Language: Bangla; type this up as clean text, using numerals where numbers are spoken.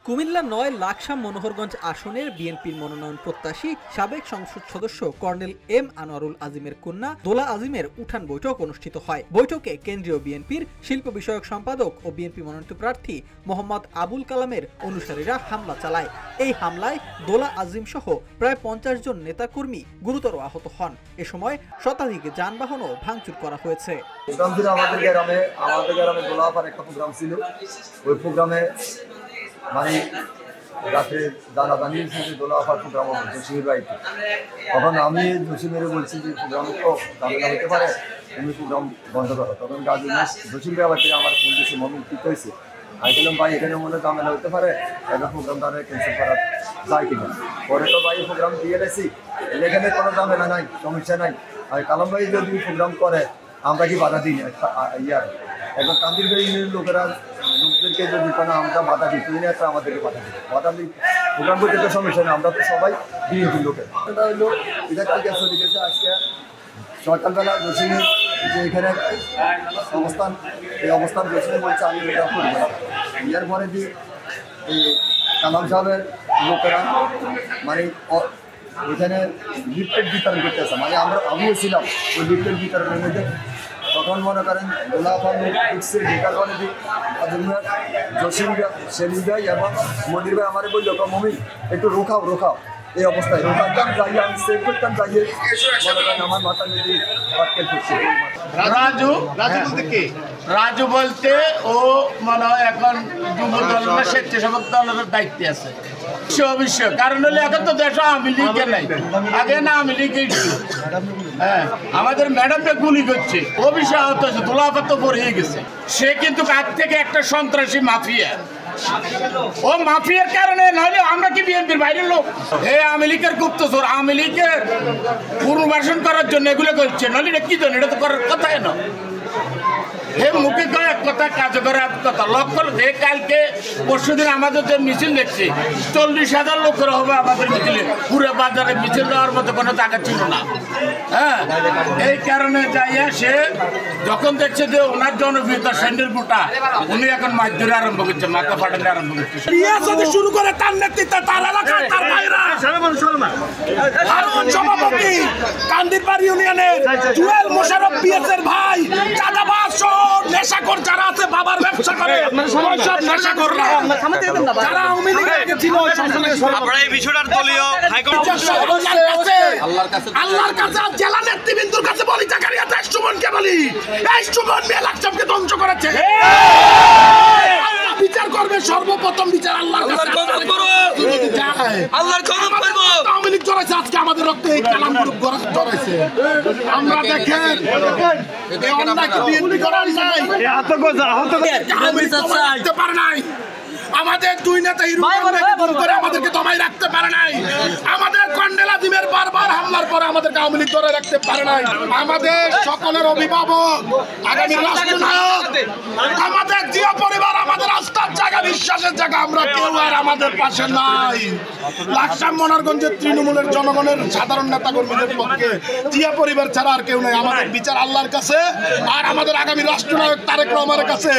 কুমিল্লা ৯ লাকসাম মনোহরগঞ্জ আসনের বিএনপির মনোনয়ন প্রত্যাশী সাবেক সংসদ সদস্য কর্নেল এম আনোয়ারুল আজিমের কন্যা দোলা আজিমের উঠান বৈঠক অনুষ্ঠিত হয়। বৈঠকে কেন্দ্রীয় বিএনপির শিল্প বিষয়ক সম্পাদক ও বিএনপি মনোনীত প্রার্থী মোহাম্মদ আবুল কালামের অনুসারীরা হামলা চালায়। এই হামলায় দোলা আজিম সহ প্রায় ৫০ জন নেতাকর্মী গুরুতর আহত হন। এ সময় শতাধিক যানবাহনও ভাঙচুর করা হয়েছে। আমাদের গ্রামে দোলাপার একটা প্রোগ্রাম ছিল। ওই প্রোগ্রামে মানে রাত্রে দানাদানি দোলাপার প্রোগ্রাম জসিমের বাড়িতে। তখন আমি জসিমের বলছি যে প্রোগ্রামে তো ঝামেলা হতে পারে, তুমি প্রোগ্রাম বন্ধ করো। তখন জসিম আবার থেকে আমার ফোন দিয়েছে, মমি ঠিক হয়েছে। আমি বললাম ভাই এখানে মনে ঝামেলা হতে পারে, একটা প্রোগ্রামটা ক্যান্সেল করা যায় কিনা। পরে তো ভাই প্রোগ্রাম দিয়ে গেছি, এখানে কোনো ঝামেলা নাই, সমস্যা নাই। আর কালাম ভাই যদি প্রোগ্রাম করে আমরা কি বাধা দিই ইয়ার এখন কান্দির লোকেরা লোকদেরকে যদি কোনো আমরা বাধা দিই, তুই একটা আমাদেরকে বাধা দিই প্রোগ্রাম করতে তো সমস্যা নেই, আমরা তো সবাই বিএনপির লোকের। এটা হলো এটা ঠিক আছে, চলে গেছে। আজকে সকালবেলা জসিমের যে এখানে অবস্থান, এই অবস্থান জসিমে বলছে আমি এটা করবো না। ইয়ার পরে যে এই কালাম সাহেবের লোকেরা মানে ওইখানে লিফটেড বিতরণ করতে আসে, মানে আমিও ছিলাম ওই লিফটেড বিতরণের মধ্যে। তখন মনে করেন গোলাপান ঢেকার পরে জসিম সেলিম ভাই এবং মনির ভাই আমার বলল মমি একটু রোখাও এই অবস্থায় রোখাতাম যাই, আমি সেভ করতাম যাইয়ে মনে করেন আমার মাথা যদি পাটকেল করছে। রাজু বলতে ও মনে হয় এখন যুব দল বা স্বেচ্ছাসেবক দলের দায়িত্বে আছে। অবশ্যই কারণ হলে এখন তো দেশ আওয়ামী লীগের নাই, আগে না আওয়ামী লীগের। হ্যাঁ, আমাদের ম্যাডামটা গুলি করছে, ও বিষয় আহত হয়েছে, দোলাপাত তো হয়ে গেছে। সে কিন্তু আগ থেকে একটা সন্ত্রাসী মাফিয়া, ও মাফিয়ার কারণে নইলে আমরা কি বিএনপির বাইরের লোক? এই আওয়ামী লীগের গুপ্তচর, আওয়ামী লীগের পুনর্বাসন করার জন্য এগুলো করছে, নইলে এটা কি জন্য? এটা তো করার কথাই না। হে মুখে কয় এক কথা, কাজ করে এক কথা। লক্ষ্য কালকে পরশুদিন আমাদের যে মিছিল দেখছি ৪০,০০০ লোকের হবে আমাদের মিছিলে। পুরো বাজারে মিছিল দেওয়ার মতো কোনো জায়গা ছিল না। হ্যাঁ, এই কারণে যাইয়া সে যখন দেখছে যে ওনার জনপ্রিয়তা সেন্ডেল গোটা, উনি এখন মাছ ধরে আরম্ভ করছে, মাথা ফাটাতে আরম্ভ করছে। শুরু করে তার নেতৃত্বে তার এলাকার তার ভাইরা সভাপতি কান্দিরপাড় ইউনিয়নের জুয়েল মোশাররফ পিএসের ভাই চাঁদাবাজ নেশাখোর যারা আছে, বাবার ব্যবসা করে, সব নেশাখোররা যারা আওয়ামী লীগে ছিল, আমরা এই বিষয়টার দলীয় আল্লাহর কাছে জেলা নেতৃবৃন্দর কাছে বলি, জাকারিয়া দাস সুমনকে বলি, এই সুমন মিয়া লাকসামকে ধ্বংস করেছে। বিচার করবে, সর্বপ্রথম বিচার আল্লাহর কাছে। আল্লাহর কদম করব। আওয়ামী লীগ জড়াইছে আজকে আমাদের রক্তে, এই কালাম গ্রুপ জড়াইছে। আমরা দেখেন এই অন্যায়কে বিএনপি করার নাই, রাখতে পারে নাই। আমাদের দুই নেতা করে আমাদেরকে দমাই রাখতে পারে নাই। আমাদের কর্নেল আজিমের বারবার হামলার পরে আমাদেরকে আওয়ামী লীগ ধরে রাখতে পারে নাই। আমাদের সকলের অভিভাবক, আগামী রাষ্ট্রনায়ক, আমাদের জিয়া পরিবার, আমাদের আস্থার জায়গা, বিশ্বাসের জায়গা, আমরা কেউ আর আমাদের পাশে নাই। লাকসাম মনোহরগঞ্জের তৃণমূলের জনগণের সাধারণ নেতা কর্মীদের পক্ষে জিয়া পরিবার ছাড়া আর কেউ নাই। আমাদের বিচার আল্লাহর কাছে আর আমাদের আগামী রাষ্ট্রনায়ক তারেক রহমানের কাছে।